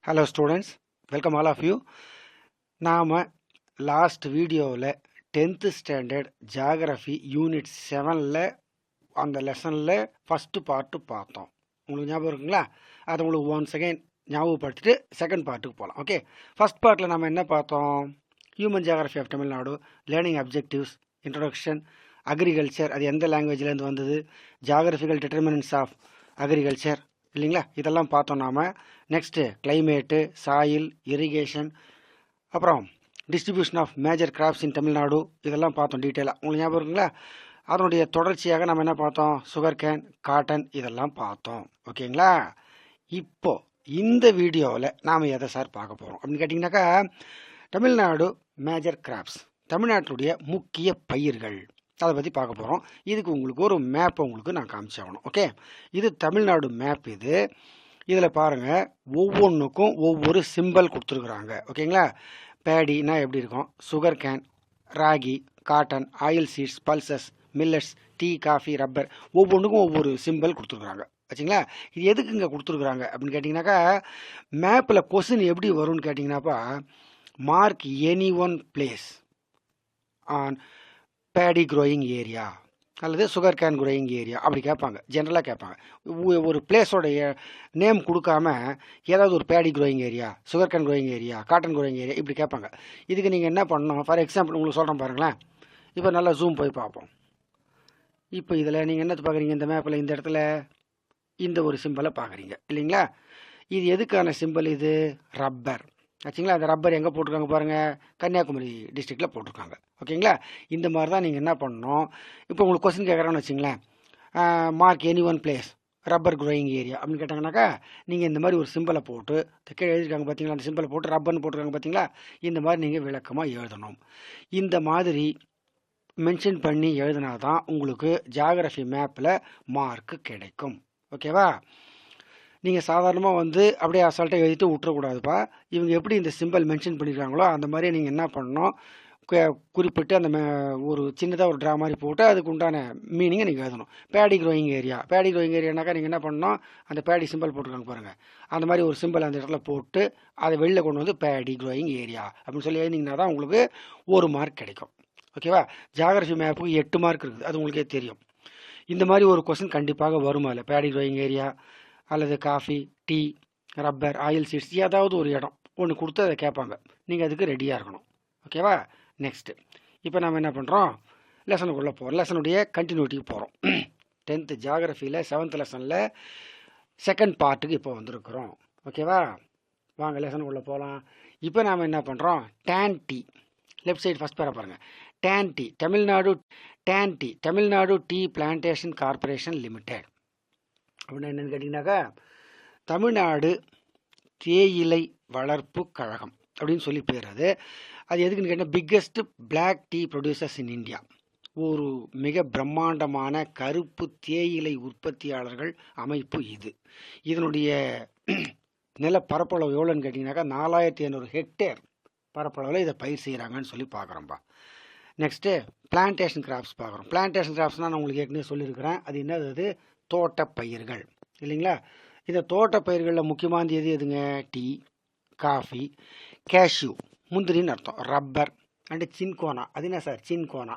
Hello students, welcome all of you. நாம் last வீடியோவில் 10th standard geography unit 7ல் அந்த லெசனில் ஃபஸ்ட்டு பார்ட்டு பார்த்தோம். உங்களுக்கு ஞாபகம் இருக்குங்களா? அதை உங்களுக்கு ஒன்ஸ் அகைன் ஞாபகப்படுத்திட்டு செகண்ட் பார்ட்டுக்கு போகலாம். ஓகே, ஃபஸ்ட் பார்ட்டில் நம்ம என்ன பார்த்தோம்? Human geography of Tamil Nadu, learning objectives, introduction, agriculture, அது எந்த லாங்குவேஜ்லேருந்து வந்தது, ஜியாகிரபிக்கல் டிட்டர்மினன்ட்ஸ் ஆஃப் அக்ரிகல்ச்சர் இல்லைங்களா, இதெல்லாம் பார்த்தோம் நாம். நெக்ஸ்ட்டு கிளைமேட்டு, சாயில், இரிகேஷன், அப்புறம் டிஸ்ட்ரிபியூஷன் ஆஃப் மேஜர் கிராப்ஸ் இன் தமிழ்நாடு, இதெல்லாம் பார்த்தோம் டீட்டெயிலாக. உங்களுக்கு ஞாபகம் இருக்குங்களா? அதனுடைய தொடர்ச்சியாக நம்ம என்ன பார்த்தோம்? சுகர் கேன், காட்டன், இதெல்லாம் பார்த்தோம். ஓகேங்களா? இப்போ இந்த வீடியோவில் நாம் எதை சார் பார்க்க போகிறோம் அப்படின்னு கேட்டிங்கனாக்கா, தமிழ்நாடு மேஜர் கிராப்ஸ், தமிழ்நாட்டுடைய முக்கிய பயிர்கள், அதை பற்றி பார்க்க போகிறோம். இதுக்கு உங்களுக்கு ஒரு மேப்பை உங்களுக்கு நான் காமிச்சாகணும். ஓகே, இது தமிழ்நாடு மேப். இதில் பாருங்கள், ஒவ்வொன்றுக்கும் ஒவ்வொரு சிம்பிள் கொடுத்துருக்குறாங்க. ஓகேங்களா? பேடினா எப்படி இருக்கும், sugar cane, ragi, cotton, oil seeds, pulses, millets, tea, coffee, rubber, ஒவ்வொன்றுக்கும் ஒவ்வொரு சிம்பிள் கொடுத்துருக்குறாங்க. ஆச்சுங்களா? இது எதுக்கு இங்கே கொடுத்துருக்குறாங்க அப்படின்னு கேட்டிங்கனாக்கா, மேப்பில் கொஸ்டின் எப்படி வரும்னு கேட்டிங்கனாப்பா, mark any one place on paddy growing area அல்லது சுகர் கேன் க்ரோயிங் ஏரியா அப்படி கேட்பாங்க. ஜென்ரலாக கேட்பாங்க. ஒரு பிளேஸோடைய நேம் கொடுக்காம ஏதாவது ஒரு Bedi growing area, sugar cane growing area, cotton growing area இப்படி கேட்பாங்க. இதுக்கு நீங்கள் என்ன பண்ணணும்? ஃபார் எக்ஸாம்பிள் உங்களுக்கு சொல்கிறேன் பாருங்களேன். இப்போ நல்லா ஜூம் போய் பார்ப்போம். இப்போ இதில் நீங்கள் என்ன பார்க்குறீங்க? இந்த மேப்பில் இந்த இடத்துல இந்த ஒரு சிம்பிளை பார்க்குறீங்க இல்லைங்களா? இது எதுக்கான சிம்பிள்? இது ரப்பர். ஆச்சுங்களா? அந்த ரப்பர் எங்கே போட்டிருக்காங்க பாருங்கள், கன்னியாகுமரி டிஸ்ட்ரிக்டில் போட்டிருக்காங்க. ஓகேங்களா? இந்த மாதிரி தான் நீங்கள் என்ன பண்ணணும். இப்போ உங்களுக்கு கொஸ்டின் கேட்குறான்னு வச்சிங்களேன், mark any one place rubber growing area அப்படின்னு கேட்டாங்கனாக்கா, நீங்கள் இந்த மாதிரி ஒரு சிம்பிளை போட்டு கீழே எழுதிருக்காங்க பார்த்தீங்களா, அந்த சிம்பிளை போட்டு ரப்பர்னு போட்டிருக்காங்க பார்த்தீங்களா, இந்த மாதிரி நீங்கள் விளக்கமாக எழுதணும். இந்த மாதிரி மென்ஷன் பண்ணி எழுதினா தான் உங்களுக்கு ஜியாகிரஃபி மேப்பில் மார்க்கு கிடைக்கும். ஓகேவா? நீங்கள் சாதாரணமாக அப்படியே அசால்ட்டாக எழுதிட்டு விட்டுறக்கூடாதுப்பா. இவங்க எப்படி இந்த சிம்பிள் மென்ஷன் பண்ணியிருக்காங்களோ அந்த மாதிரி நீங்கள் என்ன பண்ணணும், குறிப்பிட்டு அந்த ஒரு சின்னதாக ஒரு ட்ரா மாதிரி போட்டு அதுக்கு உண்டான மீனிங்கை நீங்கள் எழுதணும். Paddy growing area, paddy growing ஏரியானாக்கா நீங்கள் என்ன பண்ணணும், அந்த பேடி சிம்பிள் போட்டுருக்காங்க பாருங்கள், அந்த மாதிரி ஒரு சிம்பிள் அந்த இடத்துல போட்டு அதை வெளியில் கொண்டு வந்து பேடி க்ரோயிங் ஏரியா அப்படின்னு சொல்லி எழுதிங்கன்னா தான் உங்களுக்கு 1 மார்க் கிடைக்கும். ஓகேவா? ஜியாகிரஃபி மேப்புக்கு 8 மார்க் இருக்குது, அது உங்களுக்கே தெரியும். இந்த மாதிரி ஒரு கொஸ்டின் கண்டிப்பாக வருமா இல்லை, பேடி க்ரோயிங் ஏரியா அல்லது coffee, tea, rubber, oil seeds, ஏதாவது ஒரு இடம் ஒன்று கொடுத்து அதை கேட்பாங்க. நீங்கள் அதுக்கு ரெடியாக இருக்கணும். ஓகேவா? நெக்ஸ்ட்டு இப்போ நம்ம என்ன பண்ணுறோம், லெசனுக்குள்ளே போகிறோம். லெசனுடைய கண்டினியூட்டிக்கு போகிறோம். 10th ஜியாகிரஃபியில் 7th லெசனில் செகண்ட் பார்ட்டுக்கு இப்போ வந்திருக்கிறோம். ஓகேவா? வாங்க லெசனுக்குள்ளே போகலாம். இப்போ நாம் என்ன பண்ணுறோம், TANTEA, left side first பேரை பாருங்கள். TANTEA, Tamil Nadu tea plantation corporation limited அப்படின்னா என்னென்னு கேட்டிங்கனாக்கா, தமிழ்நாடு தேயிலை வளர்ப்பு கழகம் அப்படின்னு சொல்லி பேர். அது எதுக்குன்னு கேட்டால், biggest black tea producers in India, ஒரு மிக பிரம்மாண்டமான கருப்பு தேயிலை உற்பத்தியாளர்கள் அமைப்பு இது. இதனுடைய நில பரப்பளவு எவ்வளோன்னு கேட்டிங்கனாக்கா 4500 ஹெக்டேர் பரப்பளவில் இதை பயிர் செய்கிறாங்கன்னு சொல்லி பார்க்குறோம்ப்பா. நெக்ஸ்ட்டு பிளான்டேஷன் கிராப்ஸ் பார்க்குறோம். பிளான்டேஷன் கிராப்ஸ்னால் நான் உங்களுக்கு ஏற்கனவே சொல்லியிருக்கிறேன். அது என்னது? அது தோட்டப்பயிர்கள் இல்லைங்களா? இந்த தோட்டப்பயிர்களில் முக்கியமானது எதுங்க? டீ, காஃபி, கேஷ்யூ, முந்திரின்னு அர்த்தம், ரப்பர் அண்டு சின்கோனா. அது என்ன சார் சின்கோனா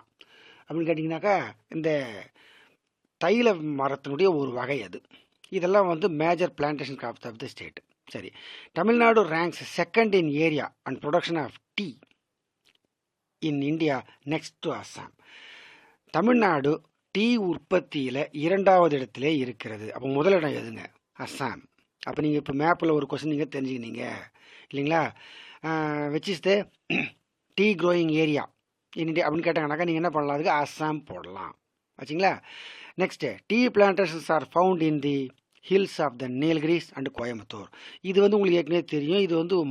அப்படின்னு கேட்டிங்கனாக்கா, இந்த தைல மரத்தினுடைய ஒரு வகை அது. இதெல்லாம் major plantation crops of the state. சரி, Tamil Nadu ranks second in area and production of tea in India next to Assam. Tamil Nadu tea உற்பத்தியில் 2வது இடத்திலே இருக்கிறது. அப்போ முதலிடம் எதுங்க? அஸ்ஸாம். அப்போ நீங்கள் இப்போ மேப்பில் ஒரு கொஸ்டின் நீங்கள் தெரிஞ்சுக்கினீங்க இல்லைங்களா? Which is the tea growing area in India அப்படின்னு கேட்டாங்கனாக்கா நீங்கள் என்ன பண்ணலாம், அதுக்கு அஸ்ஸாம் போடலாம். ஆச்சுங்களா? Next tea plantations are found in the hills of the Nilgiris and Coimbatore. இது உங்களுக்கு ஏற்கனவே தெரியும். இது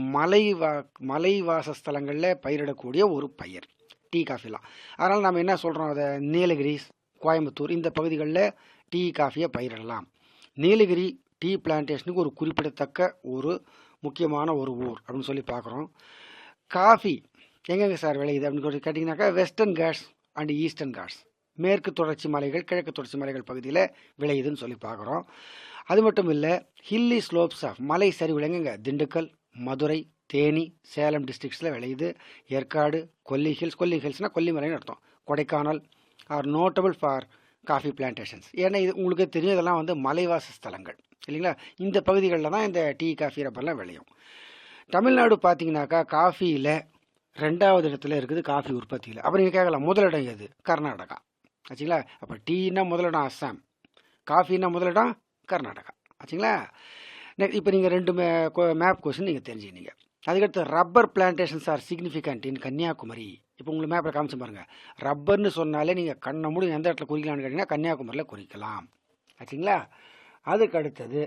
மலை வாசஸ்தலங்களில் பயிரிடக்கூடிய ஒரு பயிர் டீ காஃபிலாம். அதனால் நம்ம என்ன சொல்கிறோம், அதை நீலகிரிஸ், கோயம்புத்தூர் இந்த பகுதிகளில் டீ காஃபியை பயிரிடலாம். நீலகிரி டீ பிளான்டேஷனுக்கு ஒரு குறிப்பிடத்தக்க ஒரு முக்கியமான ஒரு ஊர் அப்படின்னு சொல்லி பார்க்குறோம். காஃபி எங்கெங்கே சார் விளையுது அப்படின்னு கேட்டிங்கனாக்கா, western ghats and eastern ghats, மேற்கு தொடர்ச்சி மலைகள், கிழக்கு தொடர்ச்சி மலைகள் பகுதியில் விளையுதுன்னு சொல்லி பார்க்குறோம். அது மட்டும் இல்லை, ஹில்லி ஸ்லோப்ஸ் ஆஃப் மலை சரிவுகள் எங்கெங்க? திண்டுக்கல், மதுரை, தேனி, சேலம் டிஸ்ட்ரிக்ஸில் விளையுது. ஏற்காடு, கொல்லி ஹில்ஸ்னால் கொல்லிமலைன்னு அர்த்தம். Kodaikanal are notable for coffee plantations. ஏன்னா இது உங்களுக்கே தெரியும், இதெல்லாம் வந்து மலைவாச ஸ்தலங்கள் இல்லைங்களா. இந்த பகுதிகளில் தான் இந்த டீ, காஃபி, ரப்பர்லாம் விளையும். தமிழ்நாடு பார்த்தீங்கன்னாக்கா காஃபியில் 2வது இடத்துல இருக்குது காஃபி உற்பத்தியில். அப்புறம் நீங்கள் கேட்கலாம் முதலிடம் எது? கர்நாடகா ஆச்சுங்களா. அப்போ டீன்னா முதலிடம் அஸ்ஸாம், காஃபின்னா முதலிடம் கர்நாடகா ஆச்சுங்களா. இப்போ நீங்கள் 2 மேப் கொஸ்டின் நீங்கள் தெரிஞ்சுக்கினீங்க. அதுக்கடுத்து ரப்பர் பிளான்டேஷன்ஸ் ஆர் சிக்னிஃபிகண்ட் இன் கன்னியாகுமரி. இப்போ உங்களுக்கு மேப்பில் காமிச்சு பாருங்கள். ரப்பர்னு சொன்னாலே நீங்கள் கண்ணை மூடி எந்த இடத்துல குறிக்கலாம்னு கேட்டிங்கன்னா கன்னியாகுமரியில் குறிக்கலாம் ஆச்சுங்களா. அதுக்கு அடுத்தது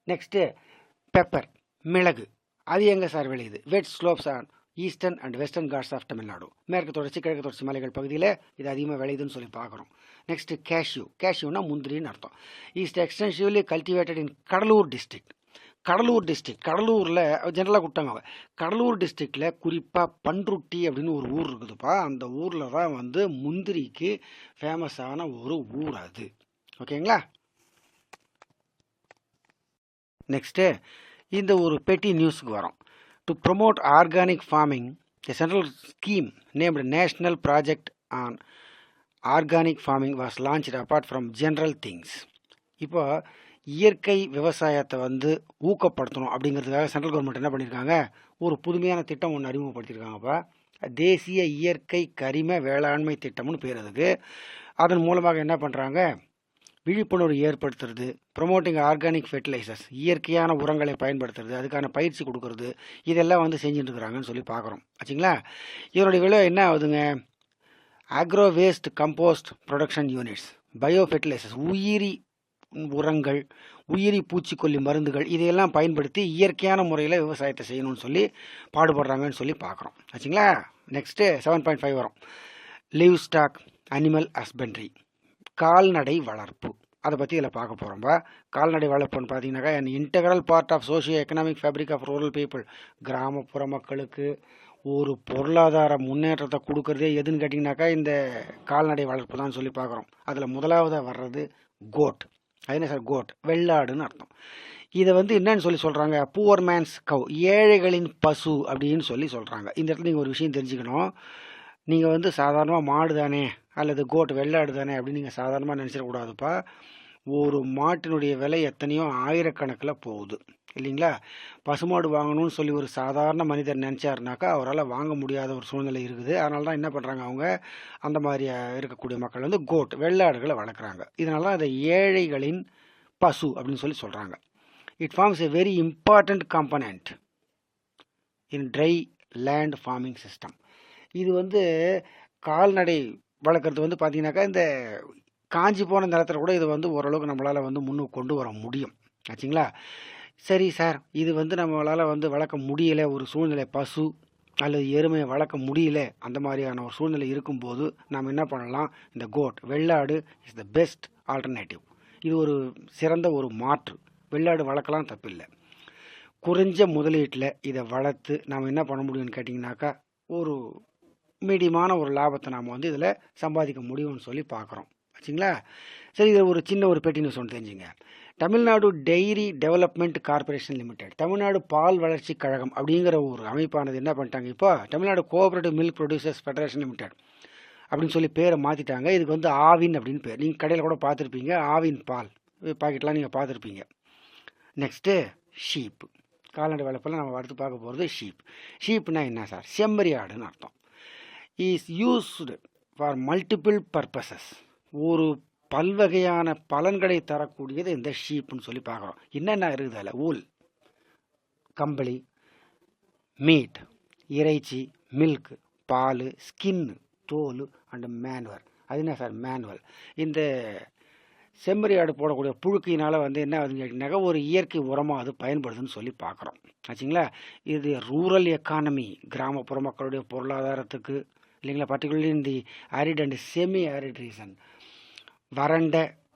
நெக்ஸ்ட்டு பெப்பர், மிளகு. அது எங்கே சார் விளையுது? Wet slopes on eastern and western Ghats of Tamil Nadu. மேற்கு தொடர்ச்சி, கிழக்கு தொடர்ச்சி மலைகள் பகுதியில் இது அதிகமாக விளையுதுன்னு சொல்லி பார்க்குறோம். நெக்ஸ்ட்டு கேஷ்யூனா முந்திரின்னு அர்த்தம். Is extensively cultivated in Cuddalore district. கடலூரில் ஜென்ரலாக கொடுத்தாங்க. கடலூர் டிஸ்ட்ரிக்டில் குறிப்பாக பன்ருட்டி அப்படின்னு ஒரு ஊர் இருக்குதுப்பா. அந்த ஊரில் தான் வந்து முந்திரிக்கு ஃபேமஸான ஒரு ஊர் அது. ஓகேங்களா. நெக்ஸ்ட்டு இந்த ஒரு பெட்டி நியூஸுக்கு வரோம். To promote organic farming, the central scheme named national project on organic farming was launched apart from general things. இப்போ இயற்கை விவசாயத்தை வந்து ஊக்கப்படுத்தணும் அப்படிங்கிறதுக்காக சென்ட்ரல் கவர்மெண்ட் என்ன பண்ணியிருக்காங்க, ஒரு புதுமையான திட்டம் ஒன்று அறிமுகப்படுத்தியிருக்காங்கப்பா. தேசிய இயற்கை கரிம வேளாண்மை திட்டம்னு பேர் அதுக்கு. அதன் மூலமாக என்ன பண்ணுறாங்க, விழிப்புணர்வு ஏற்படுத்துறது, ப்ரொமோட்டிங் ஆர்கானிக் ஃபெர்டிலைசர்ஸ், இயற்கையான உரங்களை பயன்படுத்துறது, அதுக்கான பயிற்சி கொடுக்கறது, இதெல்லாம் வந்து செஞ்சுட்டு இருக்கிறாங்கன்னு சொல்லி பார்க்குறோம் ஆச்சுங்களா. இதனுடைய விலை என்ன ஆகுதுங்க, agro waste compost production units, bio fertilisers, உயிரி உரங்கள், உயிரி பூச்சிக்கொல்லி மருந்துகள், இதையெல்லாம் பயன்படுத்தி இயற்கையான முறையில் விவசாயத்தை செய்யணும்னு சொல்லி பாடுபடுறாங்கன்னு சொல்லி பார்க்குறோம் ஆச்சுங்களா. நெக்ஸ்ட்டு 7.5 வரும். லிவ் ஸ்டாக் அனிமல் ஹஸ்பண்ட்ரி, கால்நடை வளர்ப்பு. அதை பற்றி இதில் பார்க்க போகிறோம்பா. கால்நடை வளர்ப்புன்னு பார்த்தீங்கன்னாக்கா an integral part of socio economic fabric of rural people. கிராமப்புற மக்களுக்கு ஒரு பொருளாதார முன்னேற்றத்தை கொடுக்கறதே எதுன்னு கேட்டிங்கனாக்கா இந்த கால்நடை வளர்ப்பு தான் சொல்லி பார்க்குறோம். அதில் முதலாவதாக வர்றது கோட். அது என்ன சார்? கோட், வெள்ளாடுன்னு அர்த்தம். இதை வந்து என்னன்னு சொல்லி சொல்கிறாங்க, புவர் மேன்ஸ் கவ், ஏழைகளின் பசு அப்படின்னு சொல்லி சொல்கிறாங்க. இந்த இடத்துல நீங்கள் ஒரு விஷயம் தெரிஞ்சுக்கணும். நீங்கள் வந்து சாதாரணமாக மாடு தானே அல்லது கோட் வெள்ளாடு தானே அப்படின்னு நீங்கள் சாதாரணமாக நினச்சிடக்கூடாதுப்பா. ஒரு மாட்டினுடைய விலை எத்தனையோ ஆயிரக்கணக்கில் போகுது இல்லைங்களா. பசுமாடு வாங்கணும்னு சொல்லி ஒரு சாதாரண மனிதர் நினச்சாருனாக்கா அவரால் வாங்க முடியாத ஒரு சூழ்நிலை இருக்குது. அதனால தான் என்ன பண்ணுறாங்க, அவங்க அந்த மாதிரி இருக்கக்கூடிய மக்கள் வந்து கோட் வெள்ளாடுகளை வளர்க்குறாங்க. இதனால தான் அதை ஏழைகளின் பசு அப்படின்னு சொல்லி சொல்கிறாங்க. It forms a very important component in dry land farming system. இது வந்து கால்நடை வளர்க்குறது வந்து பார்த்தீங்கன்னாக்கா இந்த காஞ்சி போன நிலத்தில் கூட இது வந்து ஓரளவுக்கு நம்மளால் வந்து முன்னுக்கு கொண்டு வர முடியும் ஆச்சுங்களா. சரி சார், இது வந்து நம்மளால் வந்து வளர்க்க முடியலை, ஒரு சூழ்நிலை பசு அல்லது எருமையை வளர்க்க முடியல, அந்த மாதிரியான ஒரு சூழ்நிலை இருக்கும்போது நாம் என்ன பண்ணலாம், இந்த கோட் வெள்ளாடு இஸ் த பெஸ்ட் ஆல்டர்னேட்டிவ். இது ஒரு சிறந்த ஒரு மாற்று. வெள்ளாடு வளர்க்கலாம், தப்பில்லை. குறைஞ்ச முதலீட்டில் இதை வளர்த்து நாம் என்ன பண்ண முடியும்னு கேட்டிங்கனாக்கா ஒரு மீடியமான ஒரு லாபத்தை நாம் வந்து இதில் சம்பாதிக்க முடியும்னு சொல்லி பார்க்குறோம் ஆச்சுங்களா. சரி, இது ஒரு சின்ன ஒரு பெட்டி நியூஸ் ஒன்று தெரிஞ்சுங்க. Tamil Nadu dairy development corporation limited, Tamil Nadu பால் வளர்ச்சி கழகம் அப்படிங்கிற ஒரு அமைப்பானது என்ன பண்ணிட்டாங்க, இப்போ Tamil Nadu cooperative milk producers federation limited அப்படின்னு சொல்லி பேரை மாற்றிட்டாங்க. இதுக்கு வந்து ஆவின் அப்படின்னு பேர். நீங்கள் கடையில் கூட பார்த்துருப்பீங்க, ஆவின் பால் பாக்கெட்லாம் நீங்கள் பார்த்துருப்பீங்க. நெக்ஸ்ட்டு ஷீப், கால்நடை வளர்ப்பில் நம்ம அடுத்து பார்க்க போகிறது ஷீப். ஷீப்னா என்ன சார்? செம்மறி ஆடுன்னு அர்த்தம். Is used for multiple purposes, ஒரு பல்வகையான பலன்களை தரக்கூடியது இந்த ஷீப்புன்னு சொல்லி பார்க்குறோம். என்னென்ன இருக்குது அதில்? ஊல், கம்பளி, மீட் இறைச்சி, மில்க் பால், ஸ்கின்னு தோல் அண்டு மேனுவல். அது என்ன சார் மேனுவல்? இந்த செம்மறி ஆடு போடக்கூடிய புழுக்கையினால் வந்து என்ன ஆகுதுன்னு கேட்டிங்கனாக்கா ஒரு இயற்கை உரமாக அது பயன்படுதுன்னு சொல்லி பார்க்குறோம் ஆச்சுங்களா. இது ரூரல் எக்கானமி, கிராமப்புற மக்களுடைய பொருளாதாரத்துக்கு இல்லைங்களா, பர்டிகுலர்லி இந்த arid and semi arid reason,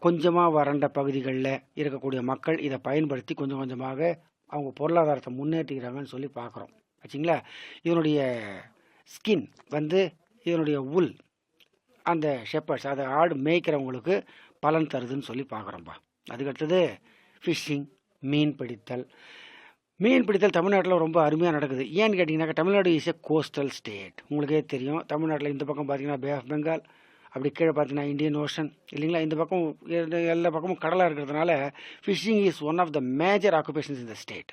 கொஞ்சமாக வறண்ட பகுதிகளில் இருக்கக்கூடிய மக்கள் இதை பயன்படுத்தி கொஞ்சம் கொஞ்சமாக அவங்க பொருளாதாரத்தை முன்னேற்றிக்கிறாங்கன்னு சொல்லி பார்க்குறோம் ஆச்சுங்களா. இதனுடைய ஸ்கின் வந்து இதனுடைய உல் அந்த ஷெப்பர்ட்ஸ், அதை ஆடு மேய்க்கிறவங்களுக்கு பலன் தருதுன்னு சொல்லி பார்க்குறோம்ப்பா. அதுக்கடுத்தது ஃபிஷ்ஷிங், மீன் பிடித்தல். மீன் பிடித்தல் தமிழ்நாட்டில் ரொம்ப அருமையாக நடக்குது. ஏன்னு கேட்டிங்கனாக்கா, Tamil Nadu is a coastal state. உங்களுக்கே தெரியும், தமிழ்நாட்டில் இந்த பக்கம் பார்த்தீங்கன்னா பே ஆஃப் பெங்கால், அப்படி கீழே பார்த்தீங்கன்னா இந்தியன் ஓஷன் இல்லைங்களா. இந்த பக்கம் எல்லா பக்கமும் கடலாக இருக்கிறதுனால fishing is one of the major occupations in the state.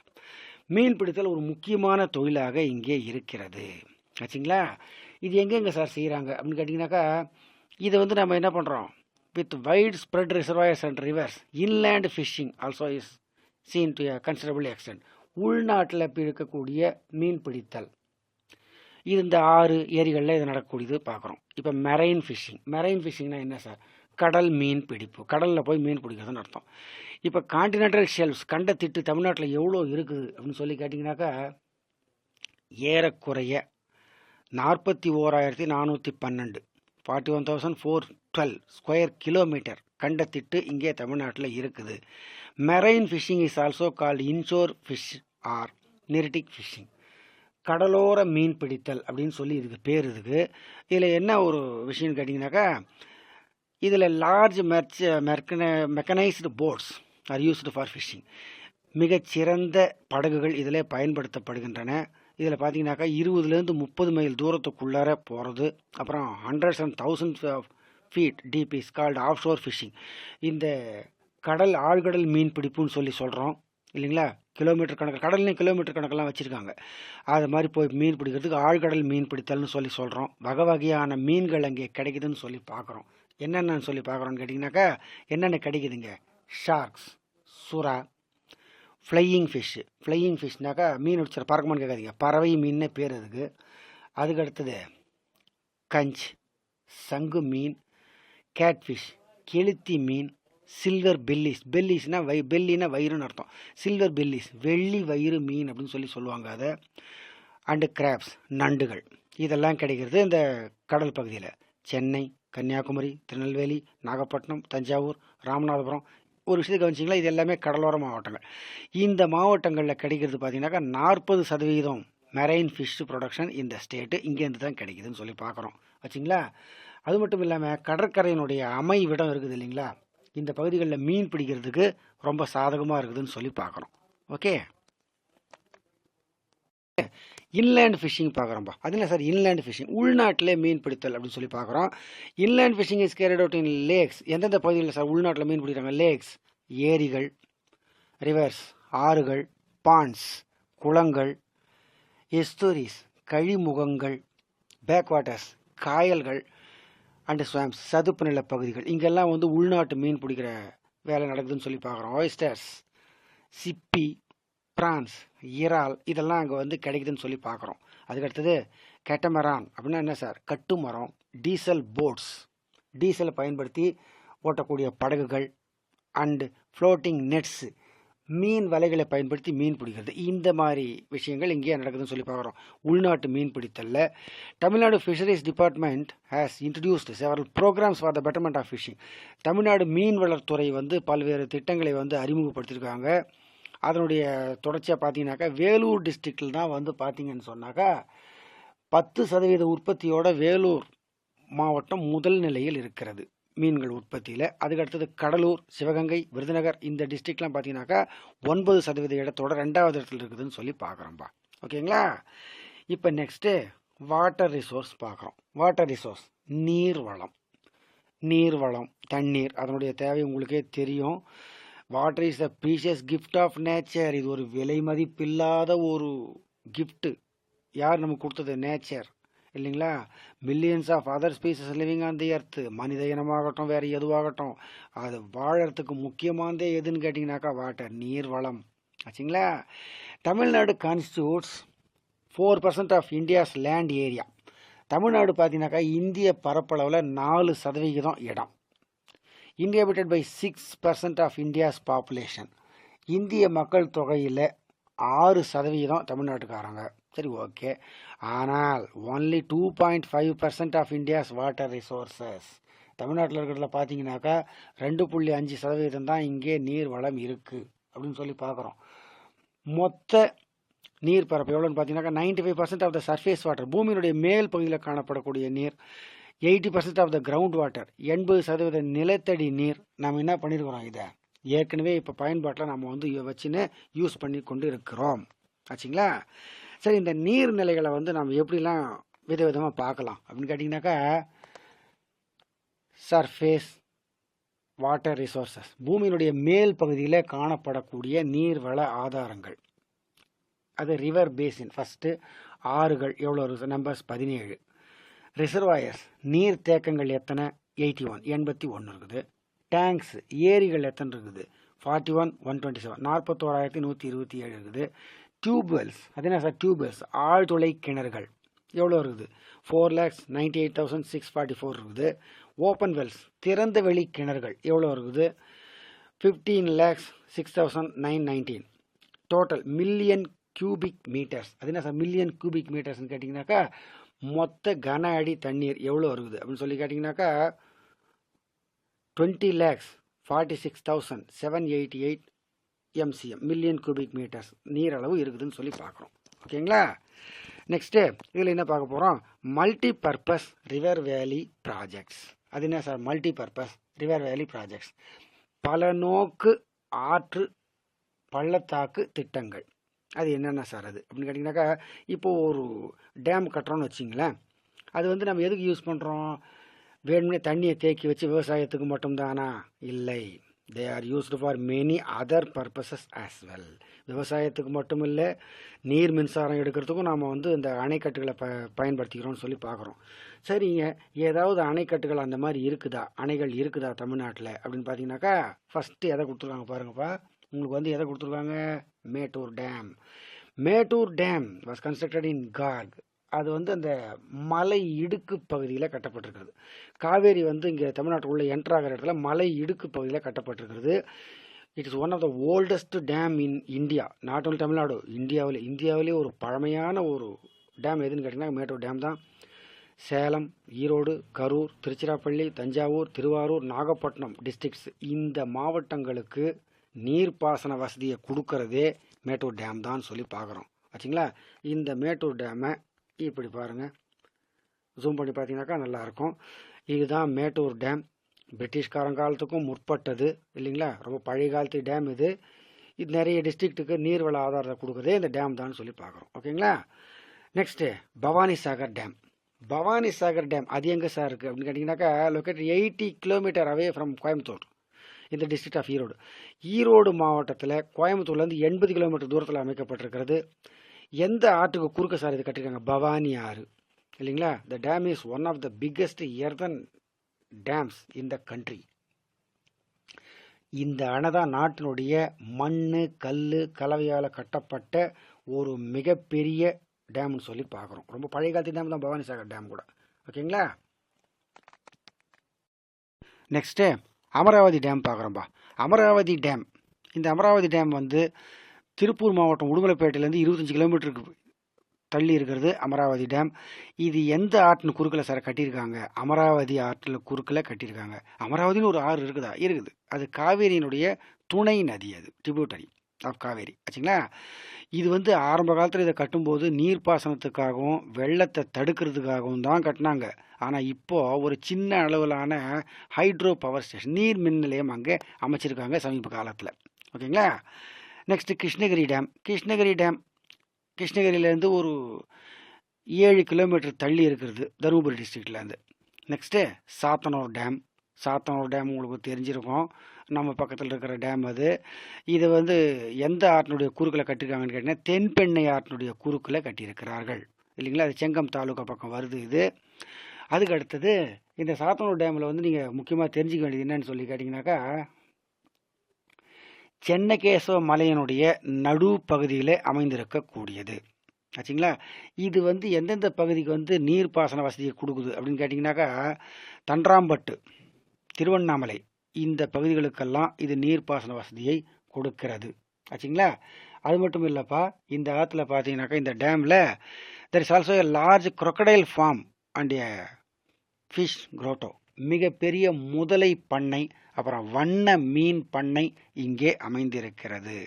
மீன் பிடித்தல் ஒரு முக்கியமான தொழிலாக இங்கே இருக்கிறது. ஆச்சுங்களா. இது எங்கெங்கே சார் செய்கிறாங்க அப்படின்னு கேட்டிங்கனாக்கா, இதை வந்து நம்ம என்ன பண்ணுறோம், with wide spread reservoirs and rivers, inland fishing also is seen to a considerable extent. உள்நாட்டில் இருக்கக்கூடிய மீன் பிடித்தல் இது இந்த ஆறு ஏரிகளில் இது நடக்கக்கூடியது பார்க்குறோம். இப்போ மெரைன் ஃபிஷிங்னா என்ன சார், கடல் மீன் பிடிப்பு, கடலில் போய் மீன் பிடிக்கிறதுன்னு அர்த்தம். இப்போ கான்டினென்டல் ஷெல்ஃப்ஸ் கண்டத்திட்டு தமிழ்நாட்டில் எவ்வளோ இருக்குது அப்படின்னு சொல்லி கேட்டிங்கனாக்கா, ஏறக்குறைய 41,412 41,412 ஸ்கொயர் கிலோமீட்டர் கண்டத்திட்டு இங்கே தமிழ்நாட்டில் இருக்குது. Marine fishing is also called inshore fish or neritic fishing. கடலோர மீன் பிடித்தல் அப்படின்னு சொல்லி இதுக்கு பேர். இதுக்கு இதில் என்ன ஒரு விஷயம்னு கேட்டிங்கனாக்கா, இதில் large mechanised boats are used for fishing. மிகச்சிறந்த படகுகள் இதில் பயன்படுத்தப்படுகின்றன. இதில் பார்த்தீங்கன்னாக்கா 20லேருந்து 30 மைல் தூரத்துக்குள்ளார போகிறது. அப்புறம் 100s and 1000s feet deep is called off shore fishing. இந்த கடல் ஆழ்கடல் மீன் பிடிப்புன்னு சொல்லி சொல்கிறோம் இல்லைங்களா. கிலோமீட்டர் கணக்கு, கடல்லையும் கிலோமீட்டர் கணக்கெல்லாம் வச்சுருக்காங்க. அது மாதிரி போய் மீன் பிடிக்கிறதுக்கு ஆழ்கடல் மீன் பிடித்தல்னு சொல்லி சொல்கிறோம். வகை வகையான மீன்கள் அங்கே கிடைக்குதுன்னு சொல்லி பார்க்குறோம். என்னென்னு சொல்லி பார்க்குறோன்னு கேட்டிங்கனாக்கா, என்னென்ன கிடைக்குதுங்க, ஷார்க்ஸ், சுறா, ஃப்ளையிங் ஃபிஷ்னாக்கா மீன் பிடிச்சிட பறக்குமான்னு கேட்காதீங்க, பறவை மீன்னே பேர் அதுக்கு. அதுக்கு அடுத்தது கஞ்ச், சங்கு மீன், கேட்ஃபிஷ், கெளுத்தி மீன், சில்வர் பெல்லிஸ்னால் பெல்லினா வயிறுன்னு அர்த்தம். சில்வர் பெல்லிஸ் வெள்ளி வயிறு மீன் அப்படின்னு சொல்லி சொல்லுவாங்க அதை. அண்டு கிராப்ஸ், நண்டுகள், இதெல்லாம் கிடைக்கிறது இந்த கடல் பகுதியில். சென்னை, கன்னியாகுமரி, திருநெல்வேலி, நாகப்பட்டினம், தஞ்சாவூர், ராமநாதபுரம், ஒரு விஷயத்தை கவனிச்சிங்களா, இது எல்லாமே கடலோர மாவட்டங்கள். இந்த மாவட்டங்களில் கிடைக்கிறது பார்த்தீங்கன்னாக்கா 40% மெரைன் ஃபிஷ் ப்ரொடக்ஷன் இந்த ஸ்டேட்டு இங்கேருந்து தான் கிடைக்குதுன்னு சொல்லி பார்க்குறோம். வச்சிங்களா. அது மட்டும் இல்லாமல் கடற்கரையினுடைய அமைவிடம் இருக்குது இல்லைங்களா, இந்த பகுதிகளில் மீன் பிடிக்கிறதுக்கு ரொம்ப சாதகமாக இருக்குதுன்னு சொல்லி பார்க்குறோம். ஓகே, இன்லேண்ட் ஃபிஷிங் பார்க்குறோம்ப்பா. அது இல்லை சார், இன்லேண்ட் ஃபிஷிங் உள்நாட்டிலே மீன் பிடித்தல் அப்படின்னு சொல்லி பார்க்குறோம். Inland fishing is carried out in lakes. எந்தெந்த பகுதியில் சார் உள்நாட்டில் மீன் பிடிக்கிறாங்க? லேக்ஸ், ஏரிகள், ரிவர்ஸ், ஆறுகள், பாண்ட்ஸ், குளங்கள், எஸ்டோரிஸ், கழிமுகங்கள், பேக் வாட்டர்ஸ், காயல்கள் அண்டு ஸ்வாம்ஸ், சதுப்பு நில பகுதிகள். இங்கெல்லாம் வந்து உள்நாட்டு மீன் பிடிக்கிற வேலை நடக்குதுன்னு சொல்லி பார்க்குறோம். ஆயிஸ்டர்ஸ், சிப்பி, பிரான்ஸ், இறால், இதெல்லாம் அங்கே வந்து கிடைக்குதுன்னு சொல்லி பார்க்குறோம். அதுக்கடுத்தது கேட்டமரான் அப்படின்னா என்ன சார், கட்டுமரம், டீசல் போட்ஸ், டீசலை பயன்படுத்தி ஓட்டக்கூடிய படகுகள், அண்டு ஃப்ளோட்டிங் நெட்ஸு, மீன் வலைகளை பயன்படுத்தி மீன் பிடிக்கிறது. இந்த மாதிரி விஷயங்கள் இங்கே நடக்குதுன்னு சொல்லி பார்க்குறோம். உள்நாட்டு மீன் பிடித்தலில் Tamil Nadu fisheries department has introduced several programmes for the betterment of fishing. Tamil Nadu மீன் வளர்த்துறை வந்து பல்வேறு திட்டங்களை வந்து அறிமுகப்படுத்தியிருக்காங்க. அதனுடைய தொடர்ச்சியாக பார்த்தீங்கன்னாக்கா வேலூர் டிஸ்ட்ரிக்டில் தான் வந்து பார்த்தீங்கன்னு சொன்னாக்கா 10% உற்பத்தியோட வேலூர் மாவட்டம் முதல் நிலையில் இருக்கிறது மீன்கள் உற்பத்தியில். அதுக்கடுத்தது கடலூர், சிவகங்கை, விருதுநகர், இந்த டிஸ்ட்ரிக்ட்லாம் பார்த்தீங்கன்னாக்கா 9% இடத்தோட 2வது இடத்துல இருக்குதுன்னு சொல்லி பார்க்குறோம்ப்பா. ஓகேங்களா. இப்போ நெக்ஸ்ட்டு வாட்டர் ரிசோர்ஸ் பார்க்குறோம். வாட்டர் ரிசோர்ஸ் நீர்வளம், தண்ணீர், அதனுடைய தேவை உங்களுக்கே தெரியும். Water is the precious gift of nature. இது ஒரு விலை மதிப்பில்லாத ஒரு கிஃப்ட்டு. யார் நமக்கு கொடுத்தது? நேச்சர் இல்லைங்களா. Millions of other species living on the earth, மனித இனமாகட்டும் வேறு எதுவாகட்டும், அது வாழறதுக்கு முக்கியமானதே எதுன்னு கேட்டிங்கனாக்கா வாட்டர், நீர் வளம். ஆச்சுங்களா. Tamil Nadu constitutes 4% of India's land area. Tamil Nadu பார்த்தீங்கன்னாக்கா இந்திய பரப்பளவில் 4% இடம். Inhabited by 6% of India's population. இந்திய மக்கள் தொகையில் 6% தமிழ்நாட்டுக்காரங்க. சரி, ஓகே. ஆனால் only 2.5% of India's water resources. தமிழ்நாட்டில் இருக்கிறதுல பார்த்தீங்கன்னாக்கா 2.5% தான் இங்கே நீர் வளம் இருக்குது அப்படின்னு சொல்லி பார்க்குறோம். மொத்த நீர் பரப்பு எவ்வளோன்னு பார்த்தீங்கன்னாக்கா 95% ஆஃப் த சர்ஃபேஸ் வாட்டர், பூமியினுடைய மேல் பகுதியில் காணப்படக்கூடிய நீர். 80% ஆஃப் த கிரவுண்ட் வாட்டர், 80% நிலத்தடி நீர். நம்ம என்ன பண்ணியிருக்கிறோம், இதை ஏற்கனவே இப்போ பயன்பாட்டில் நம்ம வந்து வச்சுன்னு யூஸ் பண்ணி கொண்டு இருக்கிறோம். ஆச்சுங்களா? சரி, இந்த நீர்நிலைகளை வந்து நம்ம எப்படிலாம் விதவிதமாக பார்க்கலாம் அப்படின்னு கேட்டிங்கனாக்கா, சர்ஃபேஸ் வாட்டர் ரிசோர்சஸ், பூமியினுடைய மேல் பகுதியில் காணப்படக்கூடிய நீர்வள ஆதாரங்கள். அது ரிவர் பேசின், ஃபஸ்ட்டு ஆறுகள் எவ்வளோ இருக்குது, நம்பர்ஸ் 17. ரிசர்வாயர்ஸ், நீர் தேக்கங்கள் எத்தனை, 81 81 இருக்குது. டேங்க்ஸ், ஏரிகள் எத்தனை இருக்குது, 41 127 41,127 இருக்குது. டியூப்வெல்ஸ், அது என்ன சார் டியூப்வெல்ஸ், ஆழ்துளை கிணறுகள் எவ்வளோ இருக்குது, 4,98,644 இருக்குது. ஓப்பன் வெல்ஸ், திறந்த வெளி கிணறுகள் எவ்வளோ இருக்குது, 15,06,919. டோட்டல் மில்லியன் கியூபிக் மீட்டர்ஸ், அது என்ன சார் மில்லியன் கியூபிக் மீட்டர்ஸ்ன்னு கேட்டிங்கனாக்கா மொத்த கன அடி தண்ணீர் எவ்வளோ இருக்குது அப்படின்னு சொல்லி கேட்டிங்கனாக்கா 20,46,788 MCM, மில்லியன் கியூபிக் மீட்டர்ஸ் நீர் அளவு இருக்குதுன்னு சொல்லி பார்க்குறோம். ஓகேங்களா? நெக்ஸ்ட்டு இதில் என்ன பார்க்க போகிறோம், மல்டி பர்பஸ் ரிவர் வேலி ப்ராஜெக்ட்ஸ். அது என்ன சார் மல்டி பர்பஸ் ரிவர் வேலி ப்ராஜெக்ட்ஸ், பல நோக்கு ஆற்று பள்ளத்தாக்கு திட்டங்கள். அது என்னென்ன சார் அது அப்படின்னு கேட்டிங்கனாக்கா, இப்போது ஒரு டேம் கட்டுறோன்னு வச்சிங்களேன், அது வந்து நம்ம எதுக்கு யூஸ் பண்ணுறோம், வேணும்னே தண்ணியை தேக்கி வச்சு விவசாயத்துக்கு மட்டும்தானா, இல்லை, they are used for many other purposes as well. விவசாயத்துக்கு மட்டும் இல்லை, நீர் மின்சாரம் எடுக்கிறதுக்கும் நாம் வந்து இந்த அணைக்கட்டுகளை பயன்படுத்திக்கிறோம்னு சொல்லி பார்க்குறோம். சரிங்க, ஏதாவது அணைக்கட்டுகள் அந்த மாதிரி இருக்குதா, அணைகள் இருக்குதா தமிழ்நாட்டில் அப்படின்னு பார்த்தீங்கன்னாக்கா, ஃபஸ்ட்டு எதை கொடுத்துருக்காங்க பாருங்கப்பா, உங்களுக்கு வந்து எதை கொடுத்துருக்காங்க, Mettur dam. Mettur dam was constructed in கார்க். அது வந்து அந்த மலை இடுக்கு பகுதியில் கட்டப்பட்டிருக்கிறது. காவேரி வந்து இங்கே தமிழ்நாட்டுக்குள்ளே என்ட்ரு ஆகிற இடத்துல மலை இடுக்கு பகுதியில் கட்டப்பட்டிருக்கிறது. It is one of the oldest dam in India, not only Tamil Nadu, இந்தியாவிலே ஒரு பழமையான ஒரு டேம் எதுன்னு கேட்டிங்கன்னா மேட்டூர் டேம் தான். சேலம், ஈரோடு, கரூர், திருச்சிராப்பள்ளி, தஞ்சாவூர், திருவாரூர், நாகப்பட்டினம் டிஸ்ட்ரிக்ட்ஸ், இந்த மாவட்டங்களுக்கு நீர்ப்பாசன வசதியை கொடுக்கறதே மேட்டூர் டேம் தான் சொல்லி பார்க்குறோம். ஆச்சுங்களா? இந்த மேட்டூர் டேமை இப்படி பாருங்கள், ஜூம் பண்ணி பார்த்தீங்கன்னாக்கா நல்லாயிருக்கும். இதுதான் மேட்டூர் டேம். பிரிட்டிஷ்காரங்காலத்துக்கும் முற்பட்டது இல்லைங்களா, ரொம்ப பழைய காலத்து டேம் இது. இது நிறைய டிஸ்ட்ரிக்ட்டுக்கு நீர்வள ஆதாரத்தை கொடுக்குறதே இந்த டேம் தான் சொல்லி பார்க்குறோம். ஓகேங்களா? Next Bhavani Sagar dam. Bhavani Sagar dam அது எங்கே சார் இருக்குது அப்படின்னு கேட்டிங்கனாக்கா, located 80 kilometre away from Coimbatore, இந்த டிஸ்ட்ரிக்ட் ஆஃப் ஈரோடு. ஈரோடு மாவட்டத்தில் கோயம்புத்தூர்லேருந்து 80 கிலோமீட்டர் தூரத்தில் அமைக்கப்பட்டிருக்கிறது. எந்த ஆற்றுக்கு குறுக்க சார் இது கட்டியிருக்காங்க, பவானி ஆறு இல்லைங்களா. The dam is one of the biggest earthen dams in the country. இந்த அணை தான் நாட்டினுடைய மண் கல் கலவையால் கட்டப்பட்ட ஒரு மிகப்பெரிய டேம்னு சொல்லி பார்க்குறோம். ரொம்ப பழைய காலத்து டேம் தான் பவானி சாகர் டேம் கூட. ஓகேங்களா? நெக்ஸ்ட்டு அமராவதி டேம் பார்க்குறோம்பா. அமராவதி டேம், இந்த அமராவதி டேம் வந்து திருப்பூர் மாவட்டம் உடுமலைப்பேட்டையிலேருந்து 25 கிலோமீட்டருக்கு தள்ளி இருக்கிறது அமராவதி டேம். இது எந்த ஆற்றின் குறுக்கில் சார் கட்டியிருக்காங்க, அமராவதி ஆற்றில் குறுக்கில் கட்டியிருக்காங்க. அமராவதினு ஒரு ஆறு இருக்குதா, இருக்குது. அது காவேரியினுடைய துணை நதி, அது ட்ரிபியூட்டரி ஆஃப் காவேரி. ஆச்சுங்களா? இது வந்து ஆரம்ப காலத்தில் இதை கட்டும்போது நீர்ப்பாசனத்துக்காகவும் வெள்ளத்தை தடுக்கிறதுக்காகவும் தான் கட்டினாங்க. ஆனால் இப்போது ஒரு சின்ன அளவிலான ஹைட்ரோ பவர் ஸ்டேஷன், நீர் மின் நிலையம் அங்கே அமைச்சிருக்காங்க சமீப காலத்தில். ஓகேங்களா? Next Krishnagiri dam. கிருஷ்ணகிரியிலேருந்து ஒரு 7 கிலோமீட்டர் தள்ளி இருக்கிறது தருமபுரி டிஸ்ட்ரிக்ட்லேருந்து. Next Sathanur dam. Sathanur dam உங்களுக்கு தெரிஞ்சிருக்கும், நம்ம பக்கத்தில் இருக்கிற டேம் அது. இது வந்து எந்த ஆற்றினுடைய குறுக்கில் கட்டியிருக்காங்கன்னு கேட்டிங்கன்னா தென்பெண்ணை ஆற்றினுடைய குறுக்கில் கட்டியிருக்கிறார்கள் இல்லைங்களா. அது செங்கம் தாலுக்கா பக்கம் வருது இது. அதுக்கு அடுத்தது இந்த சாத்தனூர் டேமில் வந்து நீங்கள் முக்கியமாக தெரிஞ்சுக்க வேண்டியது என்னன்னு சொல்லி கேட்டிங்கனாக்கா, சென்னகேசவ மலையினுடைய நடு பகுதியில் அமைந்திருக்கக்கூடியது. ஆச்சுங்களா? இது வந்து எந்தெந்த பகுதிக்கு வந்து நீர்ப்பாசன வசதியை கொடுக்குது அப்படின்னு கேட்டிங்கனாக்கா, தண்டராம்பட்டு, திருவண்ணாமலை, இந்த பகுதிகளுக்கெல்லாம் இது நீர்ப்பாசன வசதியை கொடுக்கிறது. ஆச்சுங்களா? அது மட்டும் இல்லைப்பா, இந்த ஆற்றுல பார்த்தீங்கன்னாக்கா இந்த டேமில் there is also a large crocodile farm and a fish grotto, மிகப்பெரிய முதலை பண்ணை, அப்புறம் வண்ண மீன் பண்ணை இங்கே அமைந்திருக்கிறது.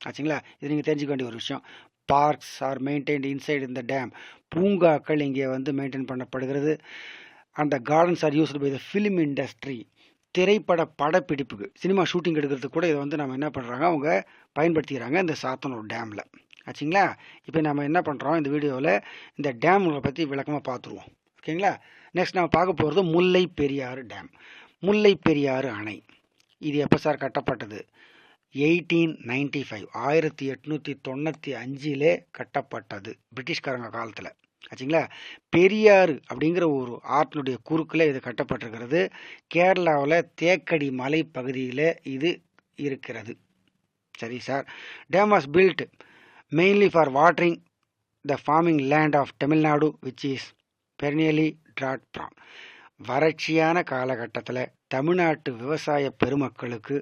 ஆச்சுங்களா? இது நீங்கள் தெரிஞ்சுக்க வேண்டிய ஒரு விஷயம். பார்க்ஸ் ஆர் மெயின்டைன்ட் இன்சைட் இந்த டேம். பூங்காக்கள் இங்கே வந்து மெயின்டைன் பண்ணப்படுகிறது. அந்த gardens are used by the film industry. திரைப்பட படப்பிடிப்புக்கு சினிமா ஷூட்டிங் எடுக்கிறதுக்கு கூட இதை வந்து நம்ம என்ன பண்ணுறாங்க அவங்க பயன்படுத்திக்கிறாங்க இந்த சாத்தனூர் டேமில். ஆச்சுங்களா? இப்போ நம்ம என்ன பண்ணுறோம் இந்த வீடியோவில் இந்த டேம்களை பற்றி விளக்கமாக பார்த்துருவோம். ஓகேங்களா? நெக்ஸ்ட் நம்ம பார்க்க போகிறது முல்லை பெரியாறு டேம். முல்லை பெரியாறு அணை இது எப்போ சார் கட்டப்பட்டது? 1895 1895 கட்டப்பட்டது பிரிட்டிஷ்காரங்க காலத்தில். ஆச்சுங்களா? பெரியாறு அப்படிங்கிற ஒரு ஆற்றினுடைய குறுக்கில் இது கட்டப்பட்டிருக்கிறது. கேரளாவில் தேக்கடி மலை பகுதியில் இது இருக்கிறது. சரி sir. Dam was built mainly for watering the farming land of Tamil Nadu which is perennially drought prone. வறட்சியான காலகட்டத்தில் தமிழ்நாட்டு விவசாய பெருமக்களுக்கு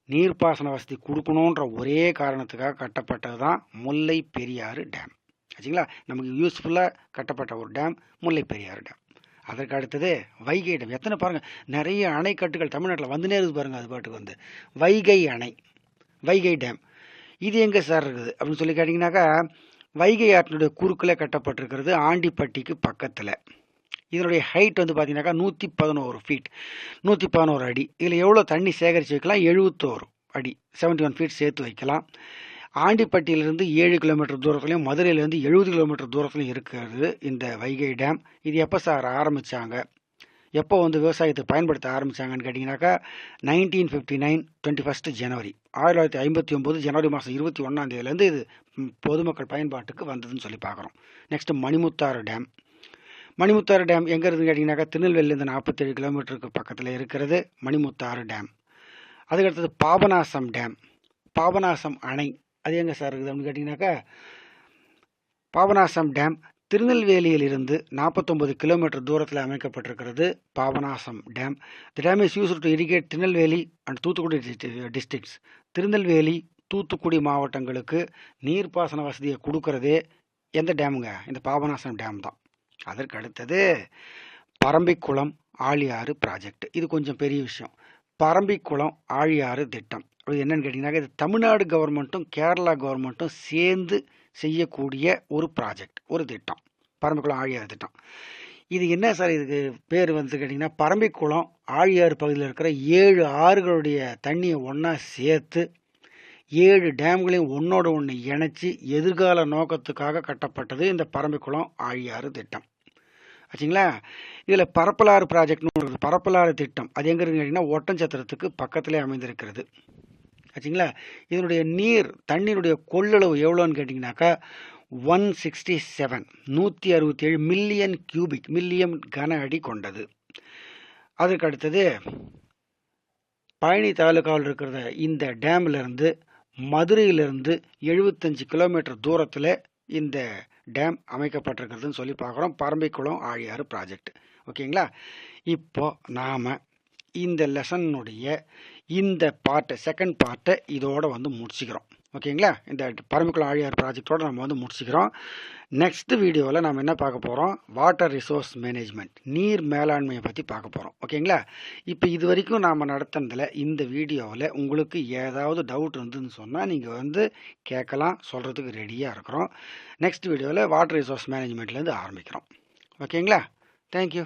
நீர்ப்பாசன வசதி கொடுக்கணுன்ற ஒரே காரணத்துக்காக கட்டப்பட்டது தான் முல்லை பெரியாறு டேம். ஆச்சுங்களா? நமக்கு யூஸ்ஃபுல்லாக கட்டப்பட்ட ஒரு டேம் முல்லை பெரியாறு டேம். அதற்கு அடுத்தது வைகை டேம். எத்தனை பாருங்கள், நிறைய அணைக்கட்டுகள் தமிழ்நாட்டில் வந்துனே இருக்குது பாருங்கள். அது பாட்டுக்கு வந்து வைகை அணை, வைகை டேம். இது எங்கே சார் இருக்குது அப்படின்னு சொல்லி கேட்டிங்கனாக்கா, வைகை ஆற்றினுடைய குறுக்கில் கட்டப்பட்டிருக்கிறது, ஆண்டிப்பட்டிக்கு பக்கத்தில். இதனுடைய ஹைட் வந்து பார்த்தீங்கன்னாக்கா 111 ஃபீட், 111 அடி. இதில் எவ்வளோ தண்ணி சேகரித்து வைக்கலாம்? 71 அடி, 71 ஃபீட் சேர்த்து வைக்கலாம். ஆண்டிப்பட்டியிலிருந்து 7 கிலோமீட்டர் தூரத்துலையும் மதுரையிலேருந்து 70 கிலோமீட்டர் தூரத்துலையும் இருக்கிறது இந்த வைகை டேம். இது எப்போ சார் ஆரம்பித்தாங்க, எப்போ வந்து விவசாயத்தை பயன்படுத்த ஆரம்பித்தாங்கன்னு கேட்டிங்கனாக்கா 1959 21 ஜனவரி 1959 ஜனவரி மாதம் 21ஆம் தேதியிலேருந்து இது பொதுமக்கள் பயன்பாட்டுக்கு வந்ததுன்னு சொல்லி பார்க்குறோம். Next Manimuthar dam. Manimuthar dam எங்கே இருக்குதுன்னு கேட்டிங்கனாக்கா திருநெல்வேலியிலேருந்து 47 கிலோமீட்டருக்கு பக்கத்தில் இருக்கிறது மணிமுத்தாறு டேம். அதுக்கடுத்தது பாபநாசம் டேம், பாபநாசம் அணை. அது எங்கே சார் இருக்குது அப்படின்னு கேட்டிங்கனாக்கா, பாபநாசம் டேம் திருநெல்வேலியிலிருந்து 49 கிலோமீட்டர் தூரத்தில் அமைக்கப்பட்டிருக்கிறது Papanasam dam. The dam is used to irrigate Tirunelveli and Thoothukudi districts. Tirunelveli Thoothukudi மாவட்டங்களுக்கு நீர்ப்பாசன வசதியை கொடுக்கறதே எந்த டேமுங்க? இந்த பாபநாசம் டேம் தான். அதற்கு அடுத்தது பரம்பிக்குளம் ஆழியாறு ப்ராஜெக்ட். இது கொஞ்சம் பெரிய விஷயம். பரம்பிக்குளம் ஆழியாறு திட்டம் அது என்னன்னு கேட்டிங்கனாக்கா, இது தமிழ்நாடு கவர்மெண்ட்டும் கேரளா கவர்மெண்ட்டும் சேர்ந்து செய்யக்கூடிய ஒரு ப்ராஜெக்ட், ஒரு திட்டம், பரம்பிக்குளம் ஆழியாறு திட்டம். இது என்ன சார் இதுக்கு பேர் வந்து கேட்டிங்கன்னா, பரம்பிக்குளம் ஆழியாறு பகுதியில் இருக்கிற 7 ஆறுகளுடைய தண்ணியை ஒன்றா சேர்த்து 7 டேம்களையும் ஒன்றோடு ஒன்று இணைச்சி எதிர்கால நோக்கத்துக்காக கட்டப்பட்டது இந்த பரம்பிக்குளம் ஆழியாறு திட்டம். ஆச்சுங்களா? இதில் பரப்பலாறு ப்ராஜெக்ட்னு ஒரு பரப்பலாறு திட்டம். அது எங்கே இருக்குன்னு கேட்டிங்கன்னா, ஒட்டன்சத்திரத்துக்கு பக்கத்திலே அமைந்திருக்கிறது. ஆச்சுங்களா? இதனுடைய தண்ணீருடைய கொள்ளளவு எவ்வளோன்னு கேட்டிங்கனாக்கா 167 மில்லியன் கியூபிக், மில்லியன் கன அடி கொண்டது. அதுக்கு அடுத்தது பழனி தாலுகாவில் இருக்கிற இந்த டேம்லேருந்து மதுரையிலிருந்து 75 கிலோமீட்டர் தூரத்தில் இந்த டேம் அமைக்கப்பட்டிருக்கிறதுன்னு சொல்லி பார்க்குறோம், பரம்பிக்குளம் ஆழியாறு ப்ராஜெக்ட். ஓகேங்களா? இப்போ நாம் இந்த லெசனுடைய இந்த பார்ட்டை, செகண்ட் பார்ட்டை இதோட வந்து முடிச்சுக்கிறோம். ஓகேங்களா? இந்த பரம்பிக்குளம் ஆழியாறு ப்ராஜெக்டோடு நம்ம வந்து முடிச்சுக்கிறோம். நெக்ஸ்ட் வீடியோவில் நம்ம என்ன பார்க்க போகிறோம்? வாட்டர் ரிசோர்ஸ் மேனேஜ்மெண்ட், நீர் மேலாண்மையை பற்றி பார்க்க போகிறோம். ஓகேங்களா? இப்போ இது வரைக்கும் நாம் நடத்துனதில் இந்த வீடியோவில் உங்களுக்கு ஏதாவது டவுட் இருந்துன்னு சொன்னால் நீங்கள் வந்து கேட்கலாம், சொல்கிறதுக்கு ரெடியாக இருக்கிறோம். நெக்ஸ்ட் வீடியோவில் வாட்டர் ரிசோர்ஸ் மேனேஜ்மெண்ட்லேருந்து ஆரம்பிக்கிறோம். ஓகேங்களா? தேங்க்யூ.